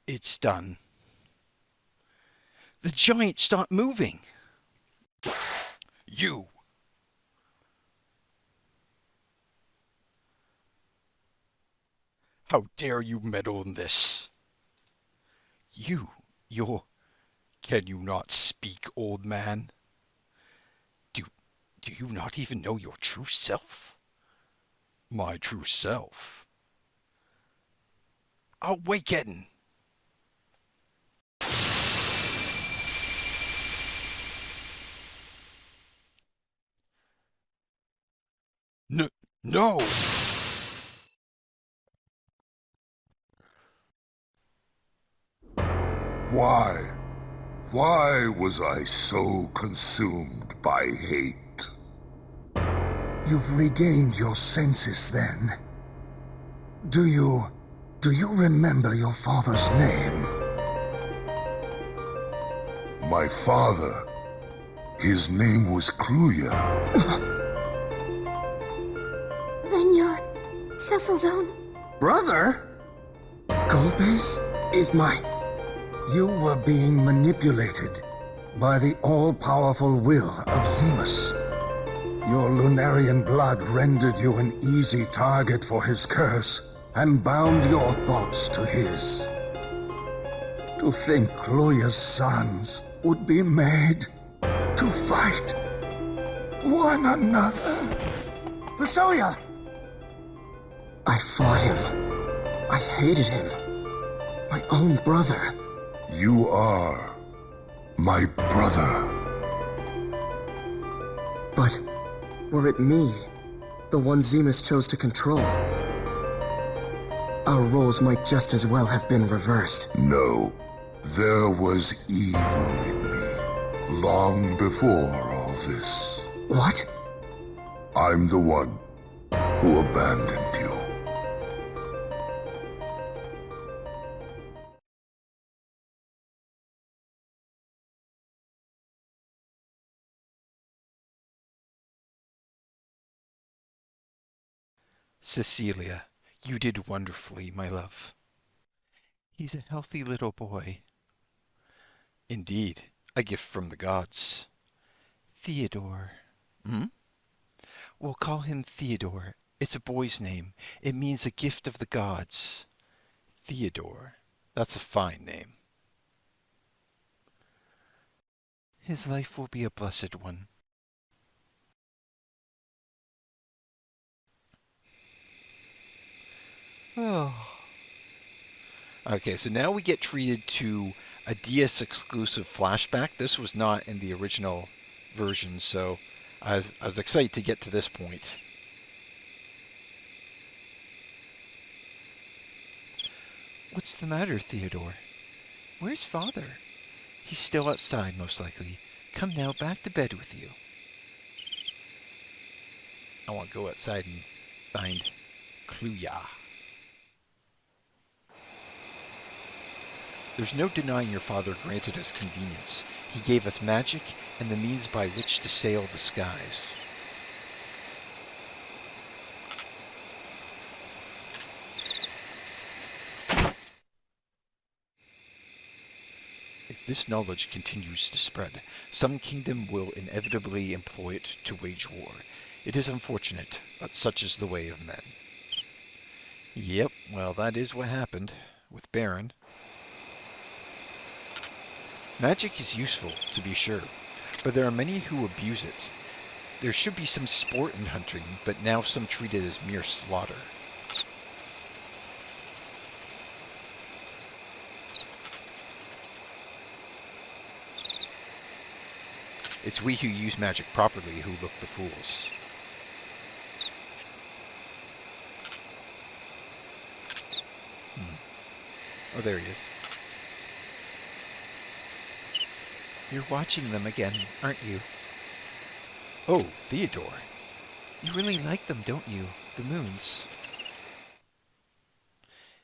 It's done. The giant stopped moving. You! How dare you meddle in this? You! You're... Can you not speak, old man? Do, do you not even know your true self? My true self? Awaken! N- no! Why? Why was I so consumed by hate? You've regained your senses then. Do you remember your father's name? My father, his name was Kluya. Then you're Cecil's own Brother? Golbez is my... You were being manipulated by the all-powerful will of Zemus. Your Lunarian blood rendered you an easy target for his curse, and bound your thoughts to his. To think Kluya's sons would be made to fight one another. Visoya! I fought him. I hated him. My own brother. You are my brother. But were it me, the one Zemus chose to control, our roles might just as well have been reversed. No, there was evil in me, long before all this. What? I'm the one who abandoned you. Cecilia, you did wonderfully, my love. He's a healthy little boy. Indeed, a gift from the gods. Theodore. Hmm? We'll call him Theodore. It's a boy's name. It means a gift of the gods. Theodore. That's a fine name. His life will be a blessed one. Oh. Okay, so now we get treated to a DS exclusive flashback. This was not in the original version, so I was excited to get to this point. What's the matter, Theodore? Where's father? He's still outside, most likely. Come now, back to bed with you. I want to go outside and find Kluya. There's no denying your father granted us convenience. He gave us magic and the means by which to sail the skies. If this knowledge continues to spread, some kingdom will inevitably employ it to wage war. It is unfortunate, but such is the way of men. Yep, well that is what happened with Baron. Magic is useful, to be sure, but there are many who abuse it. There should be some sport in hunting, but now some treat it as mere slaughter. It's we who use magic properly who look the fools. Oh, there he is. You're watching them again, aren't you? Oh, Theodore. You really like them, don't you? The moons.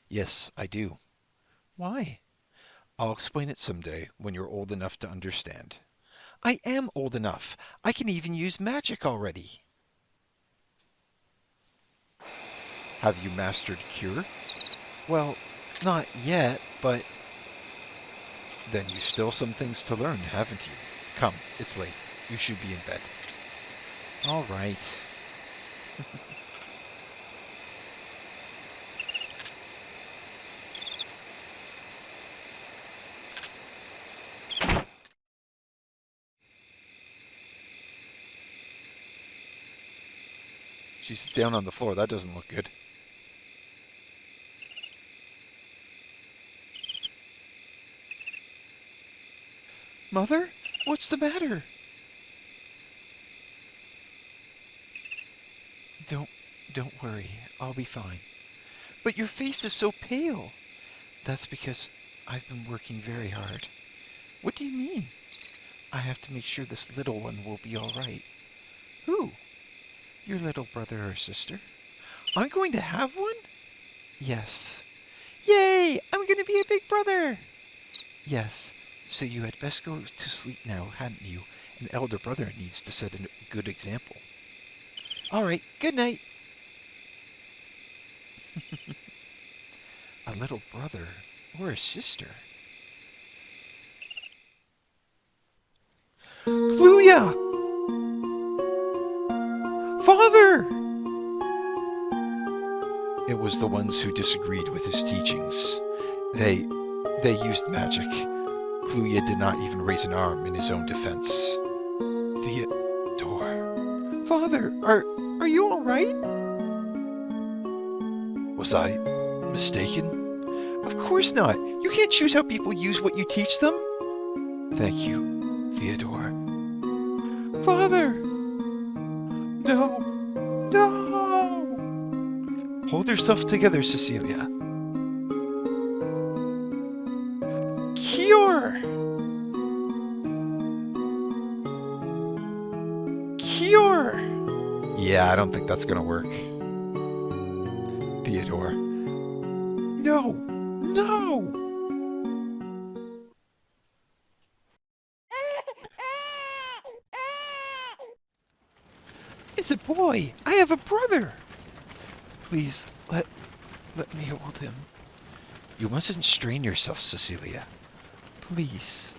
Yes, I do. Why? I'll explain it someday when you're old enough to understand. I am old enough. I can even use magic already. Have you mastered Cure? Well, not yet, but Then you still some things to learn, haven't you? Come, it's late. You should be in bed. All right. She's down on the floor. That doesn't look good. Mother? What's the matter? Don't, don't worry. I'll be fine. But your face is so pale. That's because I've been working very hard. What do you mean? I have to make sure this little one will be all right. Who? Your little brother or sister? I'm going to have one? Yes. Yay! I'm going to be a big brother! Yes. So you had best go to sleep now, hadn't you? An elder brother needs to set a good example. All right, good night. A little brother or a sister? Luya! Father! It was the ones who disagreed with his teachings. They used magic. Kluya did not even raise an arm in his own defense. Theodore. Father, are you all right? Was I mistaken? Of course not. You can't choose how people use what you teach them. Thank you, Theodore. Father! No! No! Hold yourself together, Cecilia. Cure! Cure! Yeah, I don't think that's gonna work. Theodore. No! No! It's a boy! I have a brother! Please, let me hold him. You mustn't strain yourself, Cecilia. Please.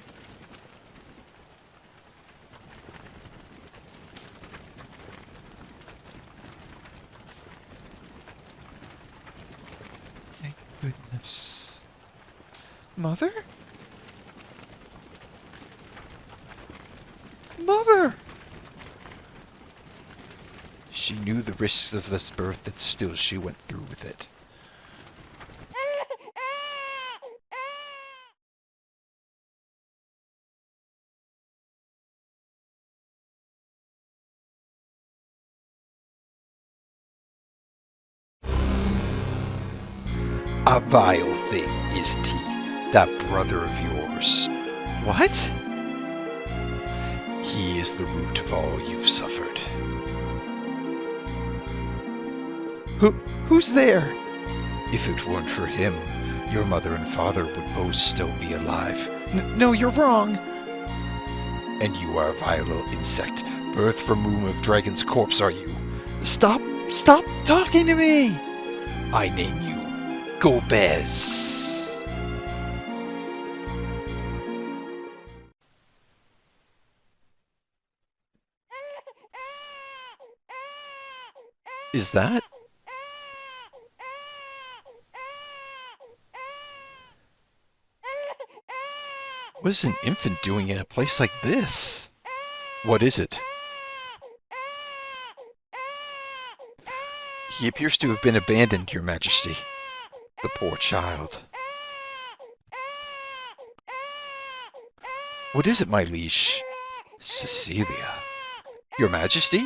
Thank goodness. Mother? Mother! She knew the risks of this birth, and still she went through with it. A vile thing, isn't he? That brother of yours. What? He is the root of all you've suffered. Who's there? If it weren't for him, your mother and father would both still be alive. No, you're wrong. And you are a vile little insect, birthed from womb of dragon's corpse, are you? Stop talking to me! I name you Gobez. Is that? What is an infant doing in a place like this? What is it? He appears to have been abandoned, Your Majesty. The poor child. What is it, my liege? Cecilia. Your Majesty?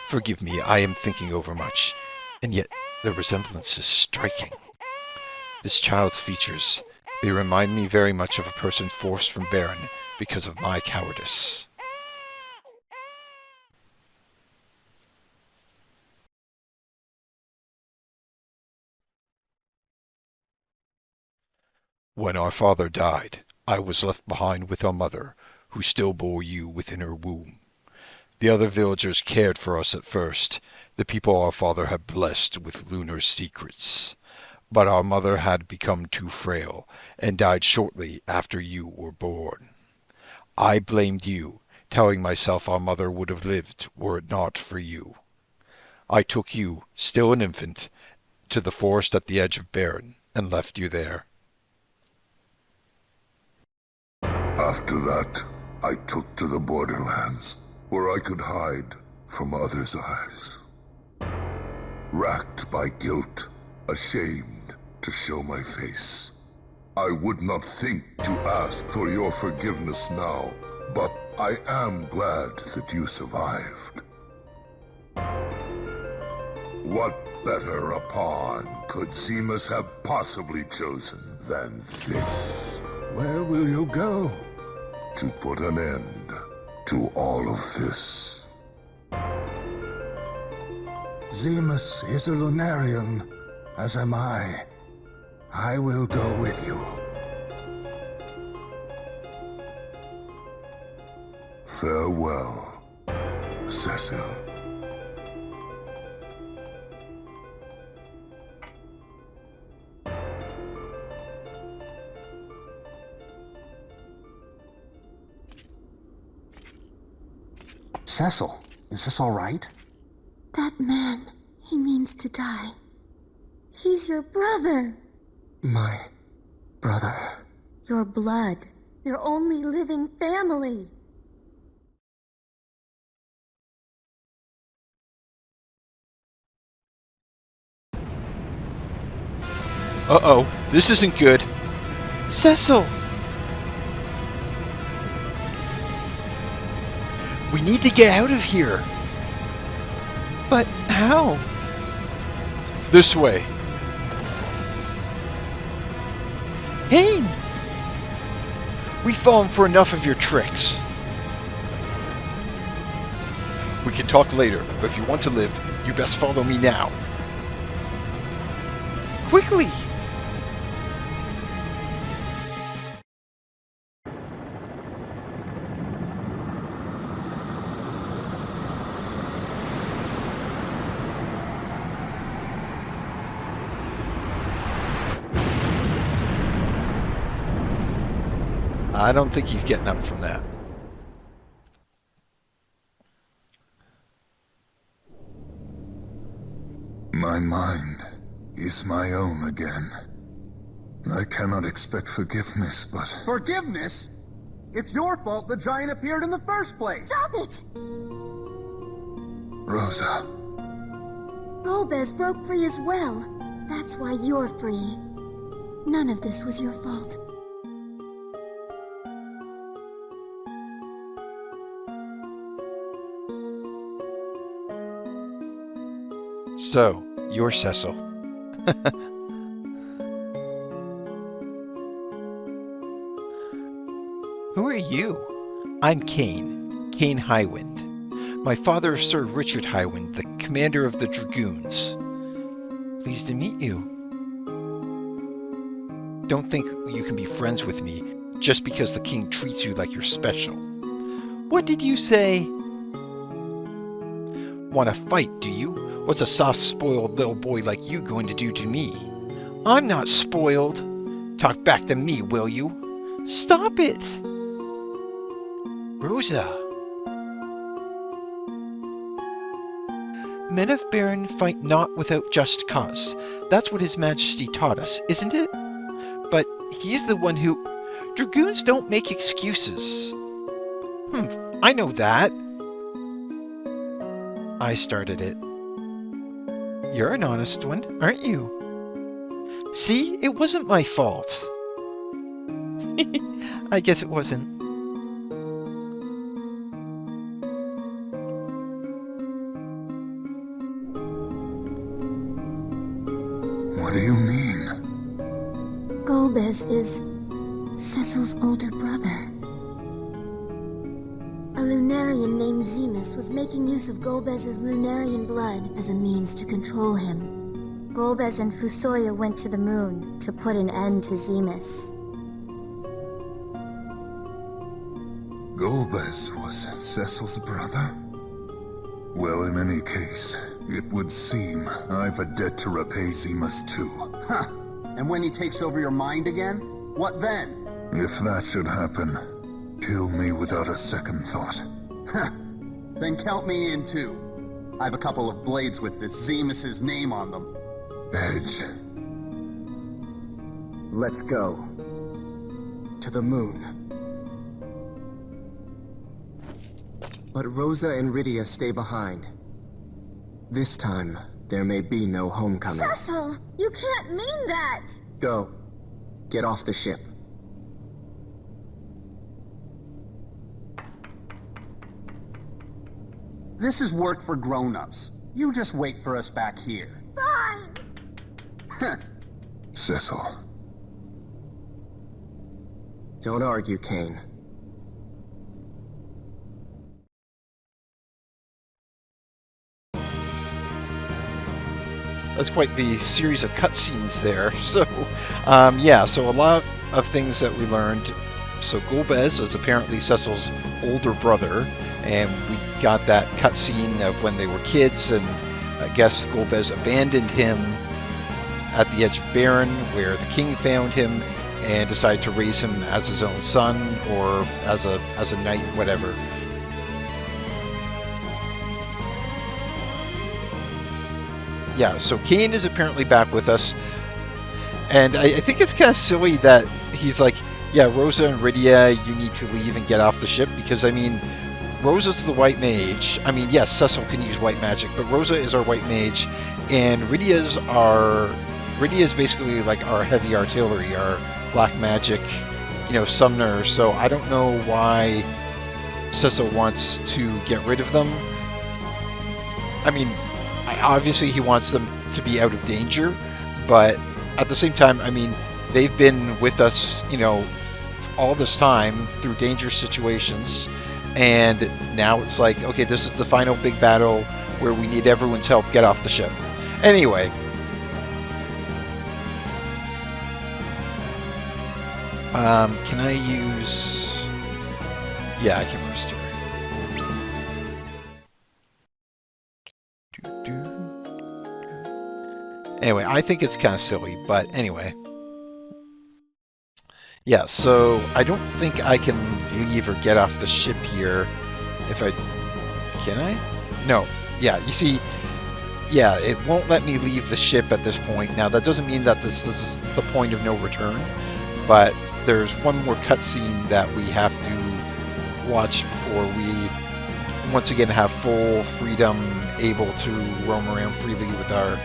Forgive me, I am thinking over much, and yet the resemblance is striking. This child's features, they remind me very much of a person forced from Baron because of my cowardice. When our father died, I was left behind with our mother, who still bore you within her womb. The other villagers cared for us at first, the people our father had blessed with lunar secrets. But our mother had become too frail and died shortly after you were born. I blamed you, telling myself our mother would have lived were it not for you. I took you, still an infant, to the forest at the edge of Barren and left you there. After that, I took to the borderlands, where I could hide from others' eyes. Racked by guilt, ashamed to show my face. I would not think to ask for your forgiveness now, but I am glad that you survived. What better a pawn could Zemus have possibly chosen than this? Where will you go? To put an end to all of this. Zemus is a Lunarian, as am I. I will go with you. Farewell, Cecil. Cecil, is this all right? That man, he means to die. He's your brother. My brother. Your blood. Your only living family. Uh-oh, this isn't good. Cecil! We need to get out of here. But how? This way. Hayne! We've fallen for enough of your tricks. We can talk later, but if you want to live, you best follow me now. Quickly! I don't think he's getting up from that. My mind is my own again. I cannot expect forgiveness, but... Forgiveness? It's your fault the giant appeared in the first place! Stop it! Rosa. Golbez broke free as well. That's why you're free. None of this was your fault. So, you're Cecil. Who are you? I'm Kane Highwind. My father is Sir Richard Highwind, the commander of the Dragoons. Pleased to meet you. Don't think you can be friends with me just because the king treats you like you're special. What did you say? Want to fight, do you? What's a soft-spoiled little boy like you going to do to me? I'm not spoiled. Talk back to me, will you? Stop it! Rosa. Men of Barren fight not without just cause. That's what His Majesty taught us, isn't it? But he's the one who... Dragoons don't make excuses. I know that. I started it. You're an honest one, aren't you? See, it wasn't my fault. I guess it wasn't. What do you mean? Golbez is Cecil's older brother. A Lunarian named Zemus was making use of Golbez's Lunarian blood as a means to control him. Golbez and Fusoya went to the moon to put an end to Zemus. Golbez was Cecil's brother? Well, in any case, It would seem I've a debt to repay Zemus too. Huh. And when he takes over your mind again? What then? If that should happen, kill me without a second thought. Huh. Then count me in too. I have a couple of blades with this Zemus's name on them. Edge. Let's go. To the moon. But Rosa and Rydia stay behind. This time, there may be no homecoming. Cecil! You can't mean that! Go. Get off the ship. This is work for grown-ups. You just wait for us back here. Fine! Cecil. Don't argue, Kane. That's quite the series of cutscenes there. So, yeah, so a lot of things that we learned. So Golbez is apparently Cecil's older brother, and we got that cutscene of when they were kids, and I guess Golbez abandoned him at the edge of Barren, where the king found him, and decided to raise him as his own son, or as a knight, whatever. Yeah, so Kane is apparently back with us, and I think it's kind of silly that he's like, yeah, Rosa and Rydia, you need to leave and get off the ship, because, I mean, Rosa's the white mage. I mean, yes, Cecil can use white magic, but Rosa is our white mage, and Rydia's basically like our heavy artillery, our black magic, summoner, so I don't know why Cecil wants to get rid of them. I mean, obviously he wants them to be out of danger, but at the same time, I mean, they've been with us, all this time through dangerous situations, and now it's like, okay, this is the final big battle where we need everyone's help. Get off the ship. Anyway, can I use... Yeah, I can restore. Anyway, I think it's kind of silly, but anyway. Yeah, so I don't think I can leave or get off the ship here. If I... Can I? No. Yeah, you see... Yeah, it won't let me leave the ship at this point. Now, that doesn't mean that this is the point of no return, but there's one more cutscene that we have to watch before we once again have full freedom, able to roam around freely with our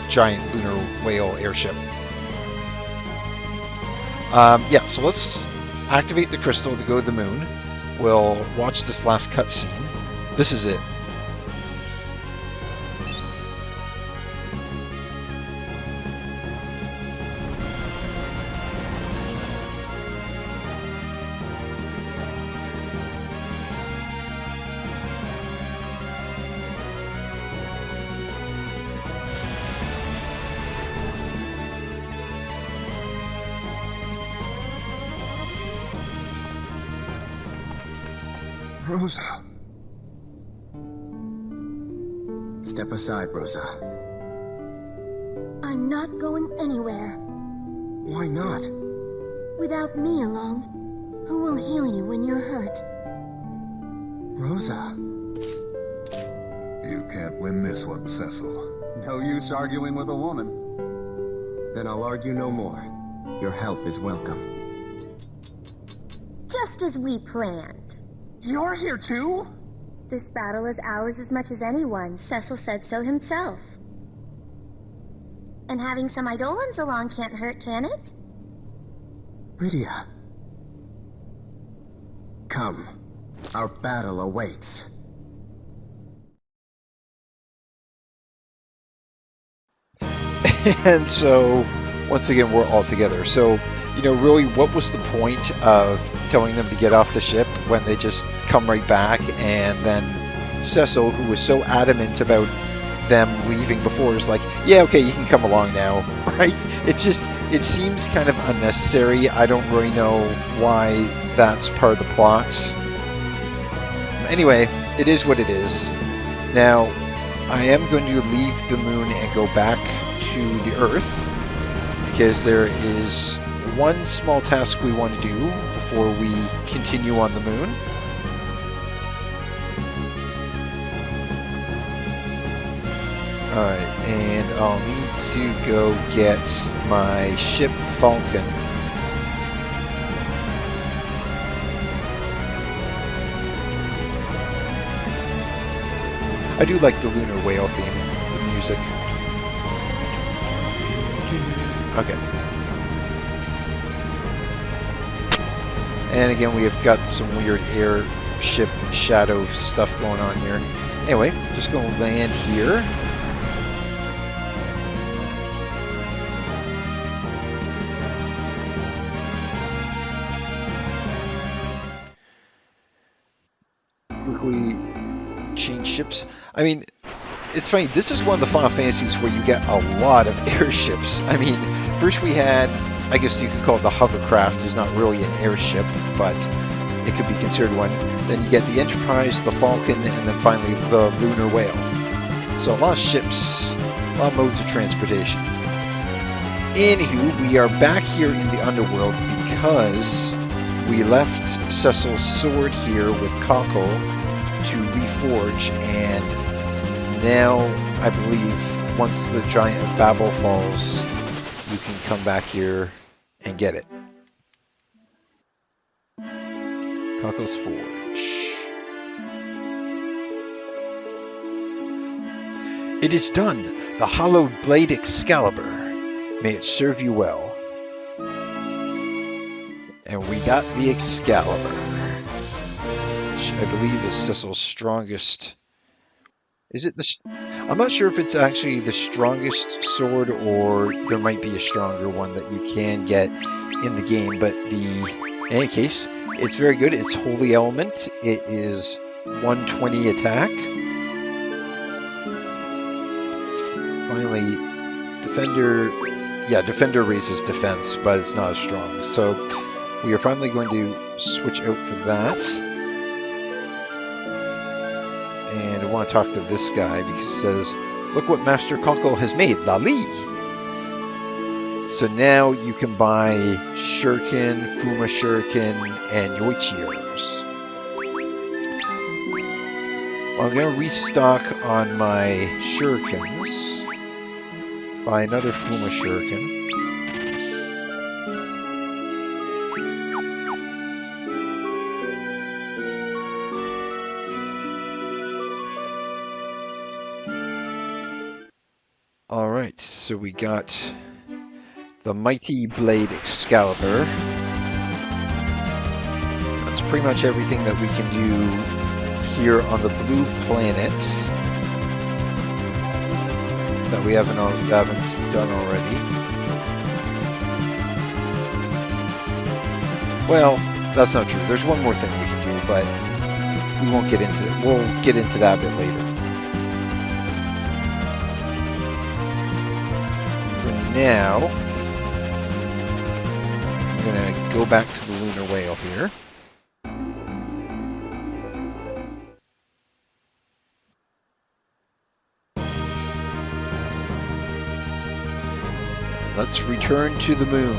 giant lunar whale airship. Yeah, so let's activate the crystal to go to the moon. We'll watch this last cutscene. This is it. Rosa. Step aside, Rosa. I'm not going anywhere. Why not? Without me along, who will heal you when you're hurt? Rosa. You can't win this one, Cecil. No use arguing with a woman. Then I'll argue no more. Your help is welcome. Just as we planned. You're here too? This battle is ours as much as anyone. Cecil said so himself. And having some Eidolons along can't hurt, can it? Rydia. Come. Our battle awaits. And so, once again, we're all together. So, really, what was the point of telling them to get off the ship when they just come right back? And then Cecil, who was so adamant about them leaving before, is like, yeah, okay, you can come along now, right? It seems kind of unnecessary. I don't really know why that's part of the plot. Anyway, it is what it is. Now, I am going to leave the moon and go back to the Earth, because there is one small task we want to do before we continue on the moon. Alright, and I'll need to go get my ship Falcon. I do like the Lunar Whale theme, the music. Okay. And again, we have got some weird airship shadow stuff going on here. Anyway, just gonna land here. Quickly change ships. I mean, it's funny, this is one of the Final Fantasies where you get a lot of airships. I mean, first we had, I guess you could call it the hovercraft. It's not really an airship, but it could be considered one. Then you get the Enterprise, the Falcon, and then finally the Lunar Whale. So a lot of ships, a lot of modes of transportation. Anywho, we are back here in the underworld because we left Cecil's sword here with Cockle to reforge, and now I believe once the giant of Babel falls, you can come back here and get it. Cockle's Forge. It is done! The hallowed blade Excalibur. May it serve you well. And we got the Excalibur, which I believe is Cecil's strongest. Is it the... I'm not sure if it's actually the strongest sword, or there might be a stronger one that you can get in the game, but in any case, it's very good. It's Holy Element. It is 120 attack. Finally, Defender... Yeah, Defender raises defense, but it's not as strong. So we are finally going to switch out for that. And I want to talk to this guy because it says, look what Master Cockle has made, Lali! So now you can buy Shuriken, Fuma Shuriken, and Yoichiros. Well, I'm going to restock on my Shurikens. Buy another Fuma Shuriken. Alright, so we got the Mighty Blade Excalibur. That's pretty much everything that we can do here on the blue planet that we haven't done already. Well, that's not true. There's one more thing we can do, but we won't get into it. We'll get into that a bit later. Now, I'm going to go back to the Lunar Whale here. Let's return to the moon.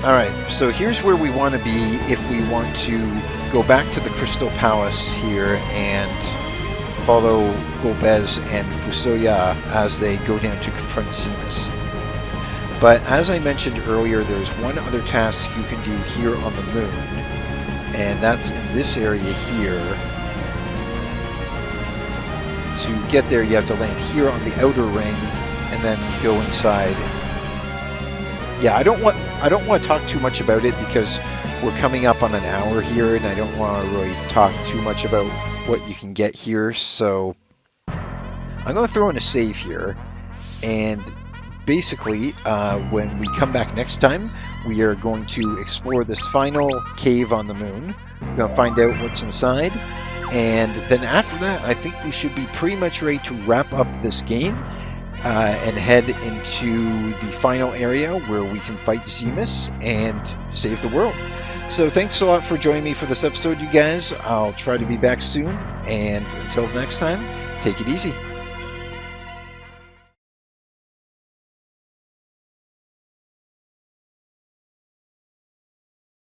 Alright, so here's where we want to be if we want to go back to the Crystal Palace here and follow Golbez and Fusoya as they go down to confront Zemus. But as I mentioned earlier, there's one other task you can do here on the moon, and that's in this area here. To get there, you have to land here on the outer ring and then go inside. Yeah, I don't want to talk too much about it because we're coming up on an hour here, and I don't want to really talk too much about what you can get here. So I'm going to throw in a save here, and basically when we come back next time, we are going to explore this final cave on the moon. We're going to find out what's inside, And then after that, I think we should be pretty much ready to wrap up this game and head into the final area where we can fight Zemus and save the world. So thanks a lot for joining me for this episode, you guys. I'll try to be back soon, and until next time, take it easy.